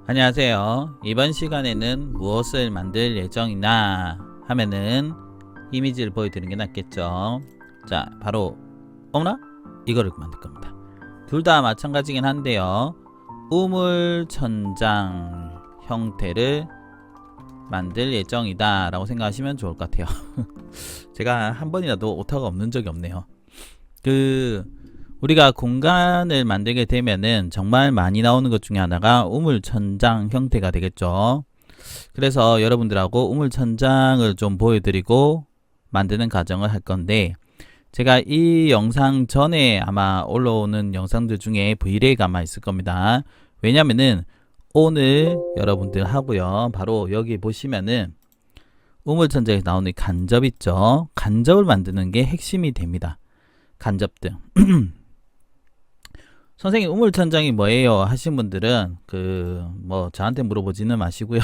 안녕하세요. 이번 시간에는 무엇을 만들 예정이나 하면은 이미지를 보여드리는 게 낫겠죠. 자, 바로 어머나? 이거를 만들 겁니다. 둘 다 마찬가지긴 한데요. 우물천장 형태를 만들 예정이다 라고 생각하시면 좋을 것 같아요. 제가 한 번이라도 오타가 없는 적이 없네요. 우리가 공간을 만들게 되면은 정말 많이 나오는 것 중에 하나가 우물천장 형태가 되겠죠. 그래서 여러분들하고 우물천장을 좀 보여드리고 만드는 과정을 할 건데, 제가 이 영상 전에 아마 올라오는 영상들 중에 브이레이가 아마 있을 겁니다. 왜냐면은 오늘 여러분들 하고요, 바로 여기 보시면은 우물천장에서 나오는 간접 있죠. 간접을 만드는 게 핵심이 됩니다. 간접등. 선생님 우물천장이 뭐예요 하신 분들은 뭐 저한테 물어보지는 마시고요.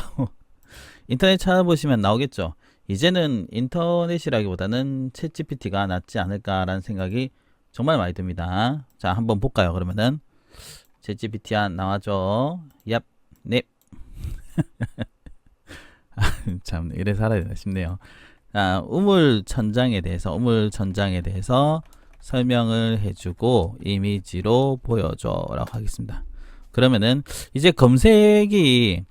인터넷 찾아보시면 나오겠죠. 이제는 인터넷이라기보다는 챗GPT가 낫지 않을까라는 생각이 정말 많이 듭니다. 자, 한번 볼까요? 그러면은 챗GPT 나와줘. 얍, 넵. 참 이래 살아야 되나 싶네요. 우물천장에 대해서 설명을 해주고 이미지로 보여줘 라고 하겠습니다. 그러면은 이제 검색이라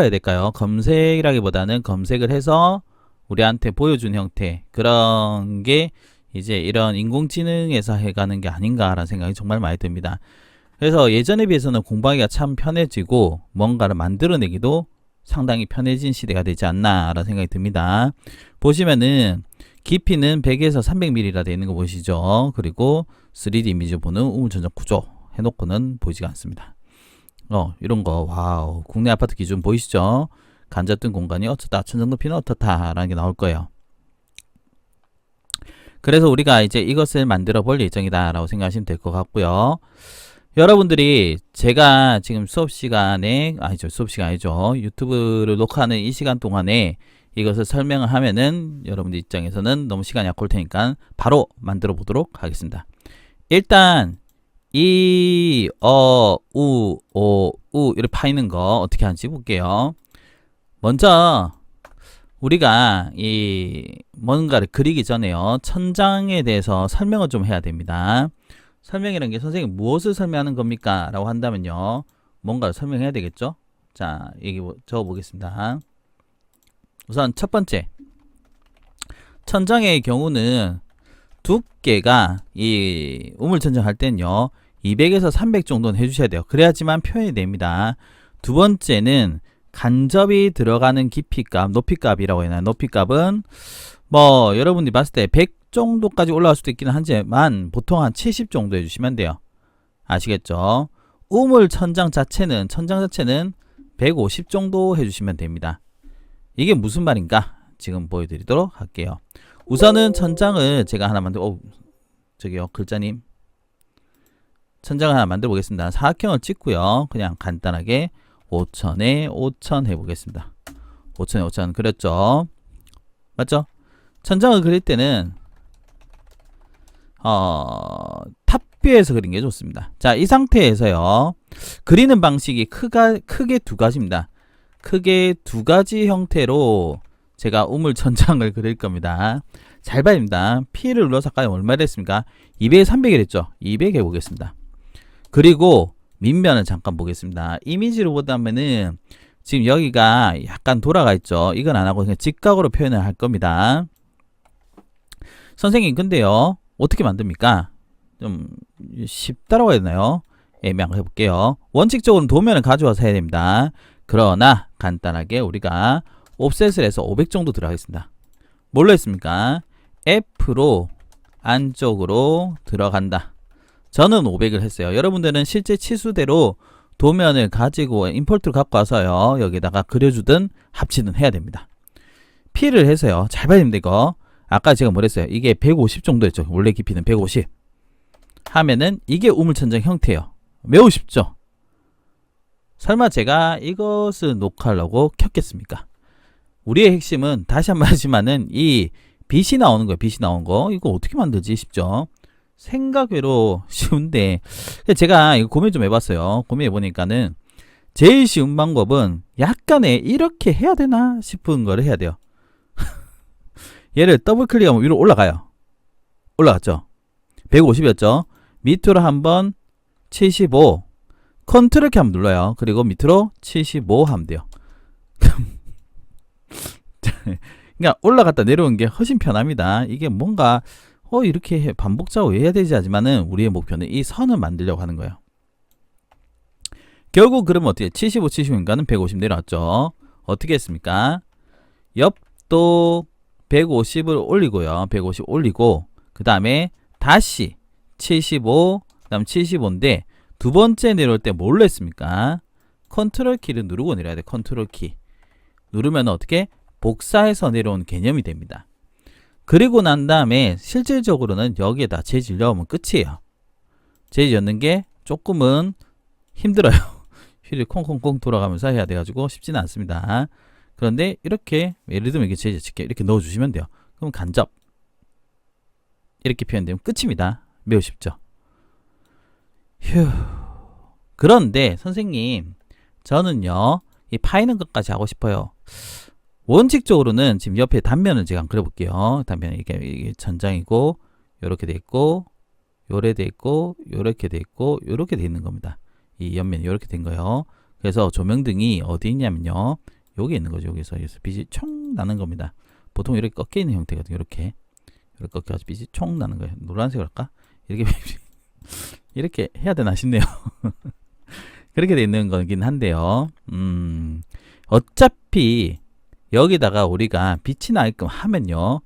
해야 될까요? 검색이라기보다는 검색을 해서 우리한테 보여준 형태, 그런 게 이제 이런 인공지능에서 해가는 게 아닌가라는 생각이 정말 많이 듭니다. 그래서 예전에 비해서는 공부하기가 참 편해지고 뭔가를 만들어내기도 상당히 편해진 시대가 되지 않나 라는 생각이 듭니다. 보시면은 깊이는 100에서 300mm라 되어 있는 거 보이시죠? 그리고 3D 이미지 보는 우물천장 구조 해놓고는 보이지가 않습니다. 이런 거, 와우. 국내 아파트 기준 보이시죠? 간접등 공간이 어떻다, 천장 높이는 어떻다 라는 게 나올 거예요. 그래서 우리가 이제 이것을 만들어 볼 예정이다 라고 생각하시면 될 것 같고요. 여러분들이 제가 지금 수업시간이 아니죠. 유튜브를 녹화하는 이 시간 동안에 이것을 설명을 하면은 여러분들 입장에서는 너무 시간이 아까울 테니까 바로 만들어 보도록 하겠습니다. 일단 이, 우, 오, 우 이렇게 파이는 거 어떻게 하는지 볼게요. 먼저 우리가 뭔가를 그리기 전에요, 천장에 대해서 설명을 좀 해야 됩니다. 설명이라는 게 선생님 무엇을 설명하는 겁니까? 라고 한다면요, 뭔가를 설명해야 되겠죠? 자, 여기 적어 보겠습니다. 우선 첫 번째, 천장의 경우는 두께가 이 우물천장 할 때는요 200에서 300 정도는 해주셔야 돼요. 그래야지만 표현이 됩니다. 두 번째는 간접이 들어가는 깊이값, 높이값이라고 해요. 높이값은 뭐 여러분들이 봤을 때 100 정도까지 올라갈 수도 있기는 하지만 보통 한 70 정도 해주시면 돼요. 아시겠죠? 우물천장 자체는 150 정도 해주시면 됩니다. 이게 무슨 말인가 지금 보여드리도록 할게요. 우선은 천장을 제가 하나 저기요 글자님, 천장을 하나 만들어 보겠습니다. 사각형을 찍고요, 그냥 간단하게 5000에 5000 해보겠습니다. 5000에 5000 그렸죠? 맞죠? 천장을 그릴 때는 탑뷰에서 그린 게 좋습니다. 자, 이 상태에서요 그리는 방식이 크게 두 가지입니다. 크게 두 가지 형태로 제가 우물천장을 그릴 겁니다. 잘 봐야 됩니다. P를 눌러서 아까 얼마를 했습니까? 200에 300을 했죠. 200 해보겠습니다. 그리고 밑면을 잠깐 보겠습니다. 이미지로 보다면은 지금 여기가 약간 돌아가 있죠. 이건 안 하고 그냥 직각으로 표현을 할 겁니다. 선생님 근데요 어떻게 만듭니까? 좀 쉽다라고 해야 되나요? 애매한 거 해볼게요. 원칙적으로는 도면을 가져와서 해야 됩니다. 그러나 간단하게 우리가 옵셋을 해서 500 정도 들어가겠습니다. 뭘로 했습니까? F로 안쪽으로 들어간다. 저는 500을 했어요. 여러분들은 실제 치수대로 도면을 가지고 임포트를 갖고 와서요 여기다가 그려주든 합치든 해야 됩니다. P를 해서요, 잘 봐야 됩니다. 이거 아까 제가 뭐랬어요? 이게 150 정도 였죠. 원래 깊이는 150 하면은 이게 우물천장 형태예요. 매우 쉽죠? 설마 제가 이것을 녹화하려고 켰겠습니까? 우리의 핵심은 다시 한번 하지만은 이 빛이 나오는 거예요. 빛이 나온 거. 이거 어떻게 만들지 싶죠? 생각외로 쉬운데 제가 이거 고민 좀 해봤어요. 고민해 보니까는 제일 쉬운 방법은 약간의 이렇게 해야 되나 싶은 거를 해야 돼요. 얘를 더블 클릭하면 위로 올라가요. 올라갔죠? 150이었죠? 밑으로 한번 75 컨트롤 키 한번 눌러요. 그리고 밑으로 75 하면 돼요. 그러니까 올라갔다 내려오는 게 훨씬 편합니다. 이게 뭔가 이렇게 반복 작업을 해야 되지 하지만은 우리의 목표는 이 선을 만들려고 하는 거예요. 결국 그러면 어떻게 75, 75인가는 150 내려왔죠. 어떻게 했습니까? 옆도 150을 올리고요. 150 올리고 그 다음에 다시 75, 그 다음 75인데 두 번째 내려올 때 뭘로 했습니까? 컨트롤 키를 누르고 내려야 돼. 컨트롤 키 누르면 어떻게? 복사해서 내려온 개념이 됩니다. 그리고 난 다음에 실질적으로는 여기에다 재질 넣으면 끝이에요. 재질 넣는 게 조금은 힘들어요. 휠이 콩콩콩 돌아가면서 해야 돼가지고 쉽지는 않습니다. 그런데 이렇게 예를 들면 이게 재질 칠게 이렇게 넣어주시면 돼요. 그럼 간접 이렇게 표현되면 끝입니다. 매우 쉽죠. 휴. 그런데 선생님 저는요 이 파이는 것까지 하고 싶어요. 원칙적으로는 지금 옆에 단면을 제가 한번 그려볼게요. 단면은 이게 천장이고 요렇게 돼 있고 요래 돼 있고 요렇게 돼 있고 요렇게 돼 있는 겁니다. 이 옆면이 요렇게 된 거예요. 그래서 조명등이 어디 있냐면요 여기 있는 거죠. 여기서 빛이 총 나는 겁니다. 보통 이렇게 꺾여 있는 형태거든요. 이렇게 꺾여서 빛이 총 나는 거예요. 노란색으로 할까? 이렇게 해야 되나 싶네요. 그렇게 돼 있는 거긴 한데요. 어차피 여기다가 우리가 빛이 나게끔 하면요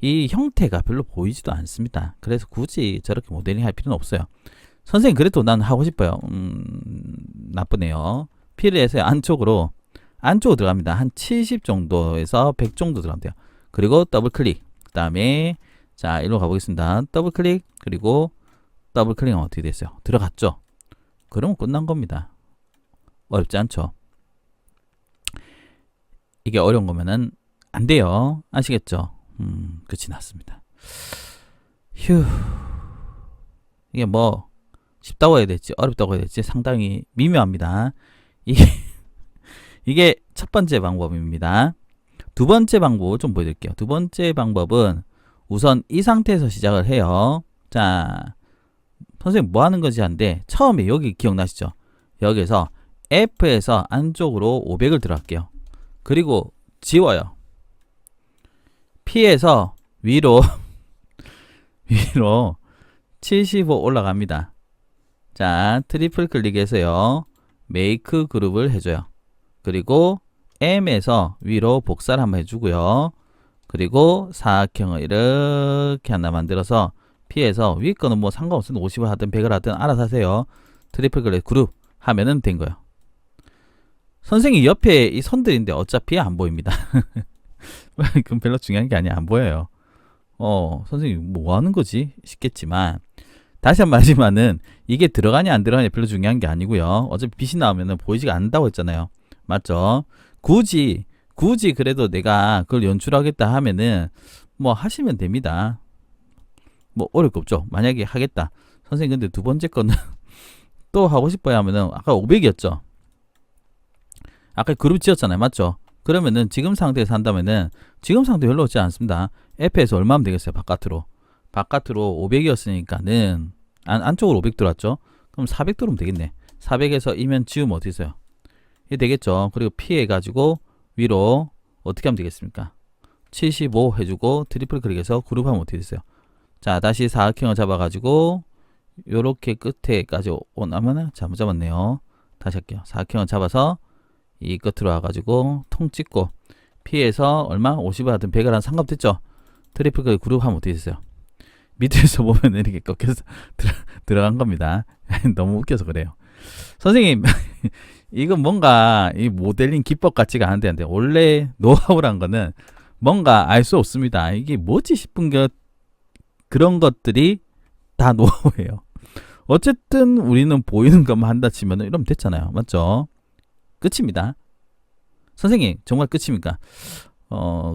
이 형태가 별로 보이지도 않습니다. 그래서 굳이 저렇게 모델링 할 필요는 없어요. 선생님 그래도 난 하고 싶어요. 나쁘네요. 필요해서 안쪽으로 들어갑니다. 한 70 정도에서 100 정도 들어가면 돼요. 그리고 더블 클릭 그 다음에 자 일로 가보겠습니다. 더블 클릭 그리고 더블 클릭하면 어떻게 됐어요? 들어갔죠? 그러면 끝난 겁니다. 어렵지 않죠? 이게 어려운 거면은 안 돼요. 아시겠죠? 끝이 났습니다. 휴. 이게 뭐 쉽다고 해야 될지 어렵다고 해야 될지 상당히 미묘합니다. 이게 첫 번째 방법입니다. 두 번째 방법 좀 보여드릴게요. 두 번째 방법은 우선 이 상태에서 시작을 해요. 자, 선생님 뭐 하는 건지 하는데 처음에 여기 기억나시죠? 여기서 F에서 안쪽으로 500을 들어갈게요. 그리고 지워요. P에서 위로 75 올라갑니다. 자, 트리플 클릭해서요. 메이크 그룹을 해줘요. 그리고 M에서 위로 복사를 한번 해주고요. 그리고 사각형을 이렇게 하나 만들어서 P에서 위에 거는 뭐 상관없으면 50을 하든 100을 하든 알아서 하세요. 트리플 클릭 그룹 하면은 된 거예요. 선생님 옆에 이 선들인데 어차피 안 보입니다. 그건 별로 중요한 게 아니야. 안 보여요. 선생님 뭐 하는 거지? 싶겠지만 다시 한번 말하지만은 이게 들어가냐 안 들어가냐 별로 중요한 게 아니고요. 어차피 빛이 나오면은 보이지가 않는다고 했잖아요. 맞죠? 굳이 그래도 내가 그걸 연출하겠다 하면은 뭐 하시면 됩니다. 뭐 어려울 거 없죠. 만약에 하겠다. 선생님 근데 두 번째 거는 또 하고 싶어야 하면은 아까 500이었죠. 아까 그룹 지었잖아요. 맞죠? 그러면은 지금 상태에서 한다면은 지금 상태 별로 없지 않습니다. F에서 얼마면 되겠어요? 바깥으로 500이었으니까는 안쪽으로 500 들어왔죠? 그럼 400 들어오면 되겠네. 400에서 이면 지우면 어떻게 써요? 이게 되겠죠. 그리고 피해 가지고 위로 어떻게 하면 되겠습니까? 75 해주고 트리플 클릭해서 그룹하면 어떻게 됐어요? 자, 다시 사각형을 잡아가지고 요렇게 끝에까지 오나면은 잘못 잡았네요. 다시 할게요. 사각형을 잡아서 이 끝으로 와가지고 통 찍고 P에서 얼마? 50을 하든 100을 하든 상관없겠죠? 트리플 클릭 그룹하면 어떻게 됐어요? 밑에서 보면 이렇게 꺾여서 들어간 겁니다. 너무 웃겨서 그래요. 선생님 이건 뭔가 이 모델링 기법 같지가 않은데 원래 노하우란 거는 뭔가 알 수 없습니다. 이게 뭐지 싶은 그런 것들이 다 노하우예요. 어쨌든 우리는 보이는 것만 한다 치면 이러면 됐잖아요. 맞죠? 끝입니다. 선생님 정말 끝입니까?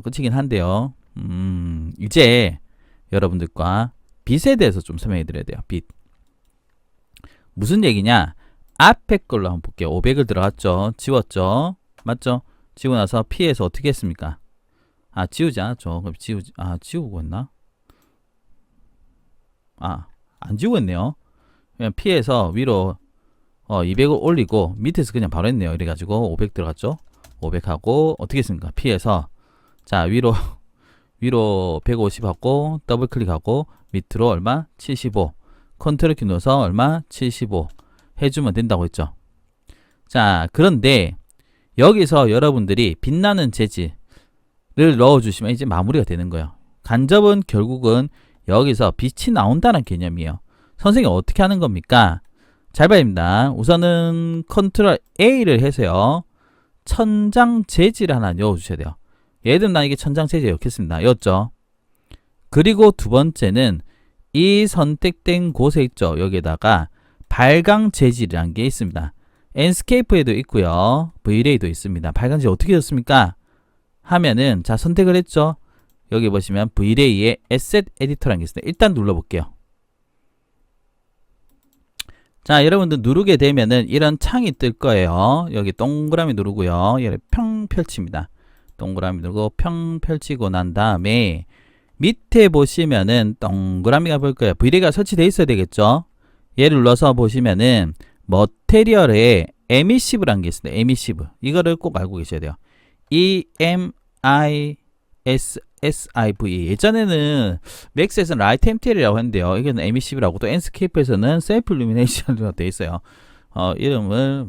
끝이긴 한데요. 이제 여러분들과 빚에 대해서 좀 설명해 드려야 돼요. 빚. 무슨 얘기냐? 앞에 걸로 한번 볼게요. 500을 들어갔죠. 지웠죠. 맞죠? 지우고 나서 P에서 어떻게 했습니까? 지우지 않았죠. 그럼 지우고 했나? 안 지우고 했네요. 그냥 P에서 위로 200을 올리고 밑에서 그냥 바로 했네요. 이래가지고 500 들어갔죠. 500하고 어떻게 했습니까? P에서 자 위로 150 하고 더블 클릭하고 밑으로 얼마? 75. 컨트롤 키 눌러서 얼마? 75 해주면 된다고 했죠. 자, 그런데 여기서 여러분들이 빛나는 재질을 넣어주시면 이제 마무리가 되는 거예요. 간접은 결국은 여기서 빛이 나온다는 개념이에요. 선생님이 어떻게 하는 겁니까? 잘 봐야 됩니다. 우선은 컨트롤 A를 해서요. 천장 재질을 하나 넣어주셔야 돼요. 예를 들면 난 이게 천장 재질 넣겠습니다. 였죠. 그리고 두 번째는 이 선택된 곳에 있죠. 여기에다가 발광 재질이라는 게 있습니다. 엔스케이프에도 있고요. V-Ray도 있습니다. 발광 재질 어떻게 넣습니까? 하면은 자 선택을 했죠. 여기 보시면 V-Ray의 에셋 에디터라는 게 있습니다. 일단 눌러볼게요. 자 여러분들 누르게 되면은 이런 창이 뜰 거예요. 여기 동그라미 누르고요. 얘를 평 펼칩니다. 동그라미 누르고 평 펼치고 난 다음에 밑에 보시면은 동그라미가 보일 거예요. V-Ray가 설치되어 있어야 되겠죠. 얘를 눌러서 보시면은 머테리얼에 에미시브라는 게 있습니다. 에미시브. 이거를 꼭 알고 계셔야 돼요. EMISSIV. 예전에는 맥스에서는 라이트 MTL이라고 했는데요. 이게는 에미시브라고 또 엔스케이프에서는 셀프 일루미네이션으로 되어 있어요. 이름을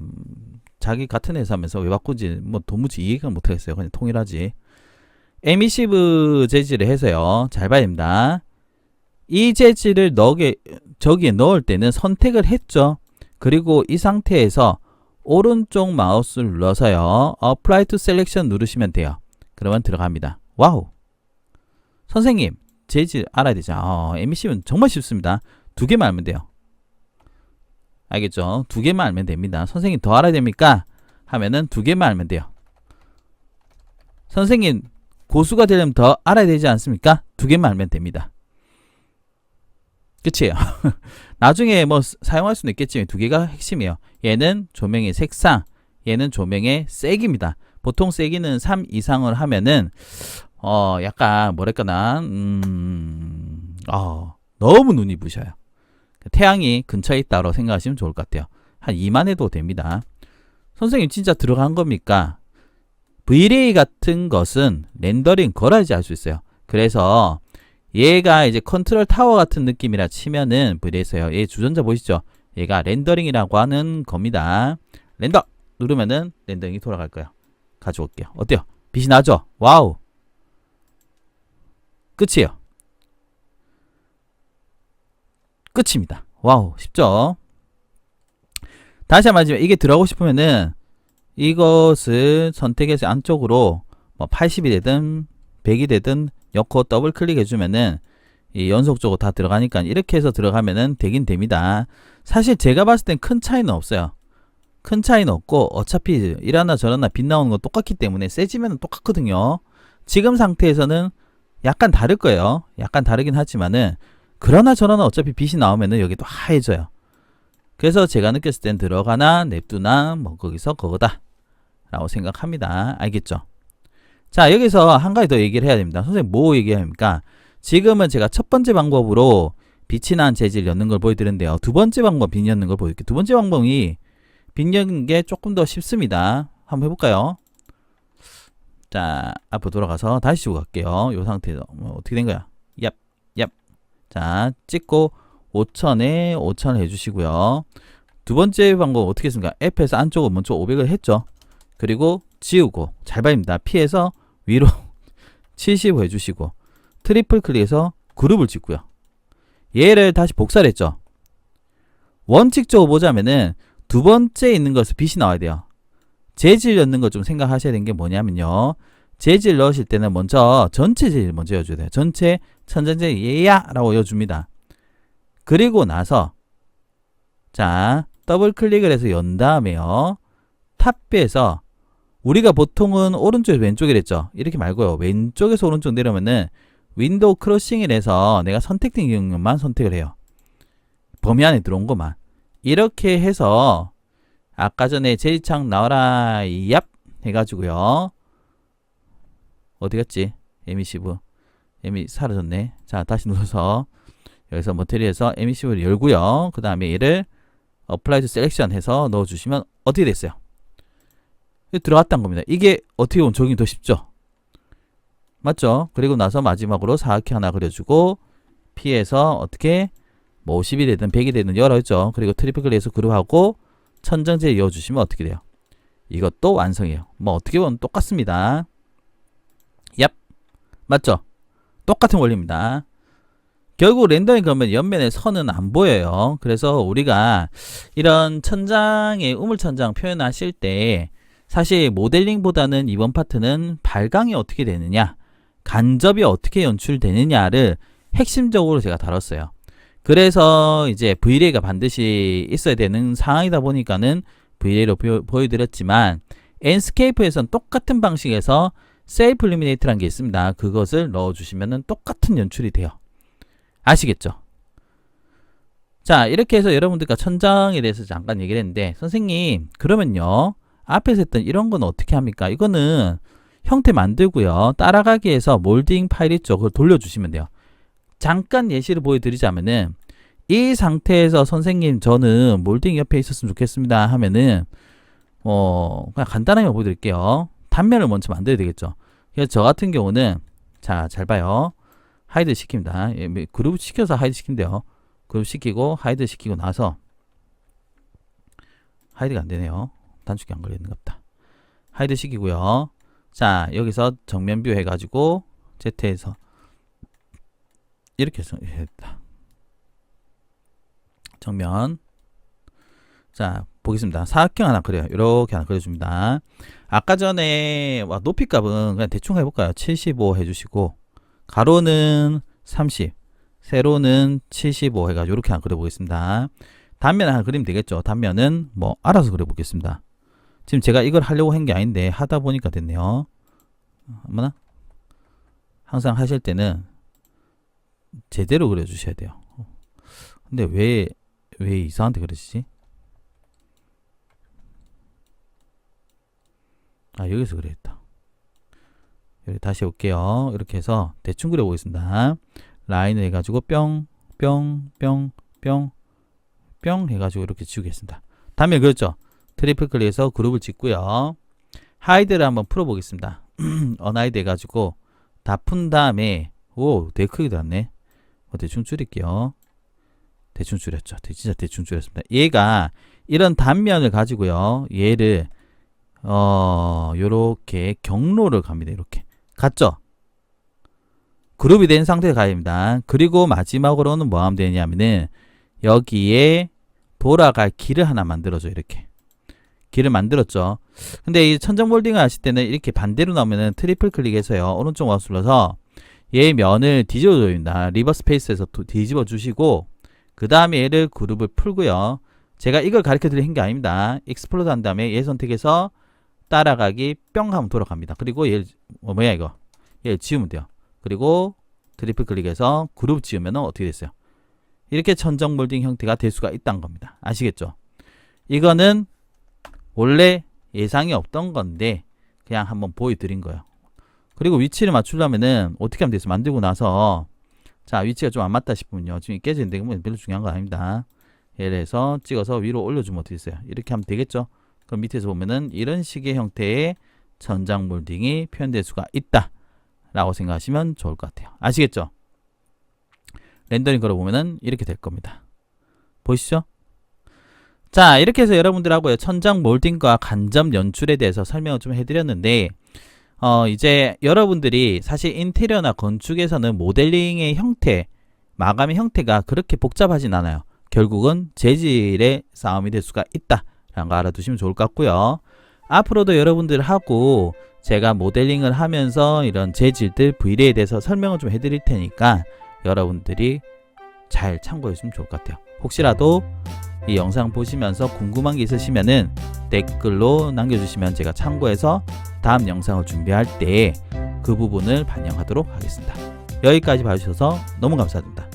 자기 같은 회사면서 왜 바꾸지? 뭐 도무지 이해가 못하겠어요. 그냥 통일하지. 에미시브 재질을 해서요. 잘 봐야 됩니다. 이 재질을 저기에 넣을 때는 선택을 했죠. 그리고 이 상태에서 오른쪽 마우스를 눌러서요. Apply to Selection 누르시면 돼요. 그러면 들어갑니다. 와우. 선생님, 재질 알아야 되죠. 에미시브는 정말 쉽습니다. 두 개만 알면 돼요. 알겠죠? 두 개만 알면 됩니다. 선생님 더 알아야 됩니까? 하면은 두 개만 알면 돼요. 선생님 고수가 되려면 더 알아야 되지 않습니까? 두 개만 알면 됩니다. 끝이에요. 나중에 뭐 사용할 수는 있겠지만 두 개가 핵심이에요. 얘는 조명의 색상, 얘는 조명의 세기입니다. 보통 세기는 3 이상을 하면은 약간 뭐랄까나 너무 눈이 부셔요. 태양이 근처에 있다고 생각하시면 좋을 것 같아요. 한 2만 해도 됩니다. 선생님 진짜 들어간 겁니까? V-Ray 같은 것은 렌더링 걸어야지 알 수 있어요. 그래서 얘가 이제 컨트롤 타워 같은 느낌이라 치면은 V-Ray에서요. 얘 주전자 보이시죠? 얘가 렌더링이라고 하는 겁니다. 렌더 누르면은 렌더링이 돌아갈 거예요. 가져올게요. 어때요? 빛이 나죠? 와우. 끝이에요. 끝입니다. 와우. 쉽죠? 다시 한번 말하지만 이게 들어가고 싶으면은 이것을 선택해서 안쪽으로 뭐 80이 되든 100이 되든 넣고 더블 클릭해 주면은 이 연속적으로 다 들어가니까 이렇게 해서 들어가면은 되긴 됩니다. 사실 제가 봤을 땐 큰 차이는 없어요. 큰 차이는 없고 어차피 이러나 저러나 빛 나오는 건 똑같기 때문에 세지면 똑같거든요. 지금 상태에서는 약간 다를 거예요. 약간 다르긴 하지만은 그러나 저러나 어차피 빛이 나오면은 여기 또 하얘져요. 그래서 제가 느꼈을 땐 들어가나 냅두나 뭐 거기서 그거다 라고 생각합니다. 알겠죠? 자 여기서 한 가지 더 얘기를 해야 됩니다. 선생님 뭐 얘기해야 합니까? 지금은 제가 첫 번째 방법으로 빛이 난 재질 넣는 걸 보여드렸는데요. 두 번째 방법 빛 넣는 걸 보여드릴게요. 두 번째 방법이 빛 넣는 게 조금 더 쉽습니다. 한번 해볼까요? 자 앞으로 돌아가서 다시 지고 갈게요. 이 상태에서 어떻게 된 거야? 얍. 자 찍고 5000에 5000을 해주시고요. 두 번째 방법 어떻게 했습니까? F에서 안쪽으로 먼저 500을 했죠. 그리고 지우고 잘 봐입니다. P에서 위로 75 해주시고 트리플 클릭해서 그룹을 짓고요. 얘를 다시 복사를 했죠. 원칙적으로 보자면은 두 번째 있는 것을 빛이 나와야 돼요. 재질 넣는 거 좀 생각하셔야 되는 게 뭐냐면요. 재질 넣으실 때는 먼저 전체 재질 먼저 넣어줘야 돼요. 전체 천장재질 얘야 라고 넣어줍니다. 그리고 나서 자 더블 클릭을 해서 연 다음에요. 탑에서 우리가 보통은 오른쪽에서 왼쪽이랬죠. 이렇게 말고요. 왼쪽에서 오른쪽 내려오면은 윈도우 크로싱을 해서 내가 선택된 경우만 선택을 해요. 범위 안에 들어온 것만. 이렇게 해서 아까 전에 제일창 나와라 얍 해가지고요. 어디 갔지? 에미시브. 에미 사라졌네. 자, 다시 눌러서 여기서 머테리얼에서 에미시브를 열고요. 그 다음에 얘를 어플라이 투 셀렉션 해서 넣어주시면 어떻게 됐어요? 들어갔다는 겁니다. 이게 어떻게 보면 적용이 더 쉽죠? 맞죠? 그리고 나서 마지막으로 사각형 하나 그려주고 P에서 어떻게 뭐 50이 되든 100이 되든 열어있죠. 그리고 트리플 클릭해서 그룹하고 천정지에 이어주시면 어떻게 돼요? 이것도 완성이에요. 뭐 어떻게 보면 똑같습니다. 얍! 맞죠? 똑같은 원리입니다. 결국 렌더링 그러면 옆면에 선은 안 보여요. 그래서 우리가 이런 천장의 우물천장 표현하실 때 사실 모델링보다는 이번 파트는 발광이 어떻게 되느냐, 간접이 어떻게 연출되느냐를 핵심적으로 제가 다뤘어요. 그래서 이제 V레이가 반드시 있어야 되는 상황이다 보니까는 V레이로 보여드렸지만 엔스케이프에서는 똑같은 방식에서 셀프 일루미네이트라는 게 있습니다. 그것을 넣어주시면 똑같은 연출이 돼요. 아시겠죠? 자, 이렇게 해서 여러분들과 천장에 대해서 잠깐 얘기를 했는데 선생님 그러면요 앞에서 했던 이런 건 어떻게 합니까? 이거는 형태 만들고요. 따라가기 위해서 몰딩 파일 있죠. 그걸 돌려주시면 돼요. 잠깐 예시를 보여드리자면은 이 상태에서 선생님 저는 몰딩 옆에 있었으면 좋겠습니다 하면은 그냥 간단하게 보여드릴게요. 단면을 먼저 만들어야 되겠죠. 그래서 저 같은 경우는 자, 잘 봐요. 하이드 시킵니다. 그룹 시켜서 하이드 시킨대요. 그룹 시키고 하이드 시키고 나서 하이드가 안 되네요. 단축이 안 걸리는 것 같다. 하이드 시키고요. 자, 여기서 정면 뷰 해가지고 Z에서 이렇게 해서 했다. 정면. 자, 보겠습니다. 사각형 하나 그려요. 이렇게 하나 그려줍니다. 아까 전에 높이 값은 그냥 대충 해볼까요? 75 해주시고 가로는 30, 세로는 75 해가지고 이렇게 하나 그려보겠습니다. 단면 하나 그리면 되겠죠. 단면은 뭐 알아서 그려보겠습니다. 지금 제가 이걸 하려고 한 게 아닌데 하다 보니까 됐네요. 어머나? 항상 하실 때는 제대로 그려주셔야 돼요. 근데 왜 이상한데 그러시지? 아, 여기서 그랬다. 여기 다시 올게요. 이렇게 해서 대충 그려보겠습니다. 라인을 해가지고 뿅, 뿅, 뿅, 뿅, 뿅 해가지고 이렇게 지우겠습니다. 단면 그렇죠? 트리플 클릭해서 그룹을 짓고요. 하이드를 한번 풀어보겠습니다. 언하이드 해가지고 다 푼 다음에 오, 되게 크게 들었네. 대충 줄일게요. 대충 줄였죠. 진짜 대충 줄였습니다. 얘가 이런 단면을 가지고요. 얘를 요렇게 경로를 갑니다. 이렇게 갔죠? 그룹이 된 상태에 가야 됩니다. 그리고 마지막으로는 뭐 하면 되냐면은 여기에 돌아갈 길을 하나 만들어줘. 이렇게 길을 만들었죠. 근데 이 천정 몰딩을 하실 때는 이렇게 반대로 나오면은 트리플 클릭해서요. 오른쪽 마우스 눌러서 얘 면을 뒤집어 줍니다. 리버 스페이스에서 뒤집어 주시고 그 다음에 얘를 그룹을 풀고요. 제가 이걸 가르쳐 드린 게 아닙니다. 익스플로드 한 다음에 얘 선택해서 따라가기 뿅 하면 돌아갑니다. 그리고 얘 뭐야 이거? 얘 지우면 돼요. 그리고 트리플 클릭해서 그룹 지우면 어떻게 됐어요? 이렇게 천정 몰딩 형태가 될 수가 있다는 겁니다. 아시겠죠? 이거는 원래 예상이 없던 건데 그냥 한번 보여드린 거예요. 그리고 위치를 맞추려면은 어떻게 하면 되겠어요? 만들고 나서 자, 위치가 좀 안 맞다 싶으면요. 지금 깨지는데 뭐 별로 중요한 건 아닙니다. 예를 들어서 찍어서 위로 올려주면 어떻게 됐어요? 이렇게 하면 되겠죠? 그럼 밑에서 보면은 이런 식의 형태의 천장 몰딩이 표현될 수가 있다 라고 생각하시면 좋을 것 같아요. 아시겠죠? 렌더링 걸어보면은 이렇게 될 겁니다. 보이시죠? 자, 이렇게 해서 여러분들하고요 천장 몰딩과 간접 연출에 대해서 설명을 좀 해드렸는데 이제 여러분들이 사실 인테리어나 건축에서는 모델링의 형태, 마감의 형태가 그렇게 복잡하진 않아요. 결국은 재질의 싸움이 될 수가 있다 라는 거 알아두시면 좋을 것 같고요. 앞으로도 여러분들하고 제가 모델링을 하면서 이런 재질들, V레이에 대해서 설명을 좀 해드릴 테니까 여러분들이 잘 참고해 주시면 좋을 것 같아요. 혹시라도 이 영상 보시면서 궁금한 게 있으시면은 댓글로 남겨주시면 제가 참고해서 다음 영상을 준비할 때 그 부분을 반영하도록 하겠습니다. 여기까지 봐주셔서 너무 감사드립니다.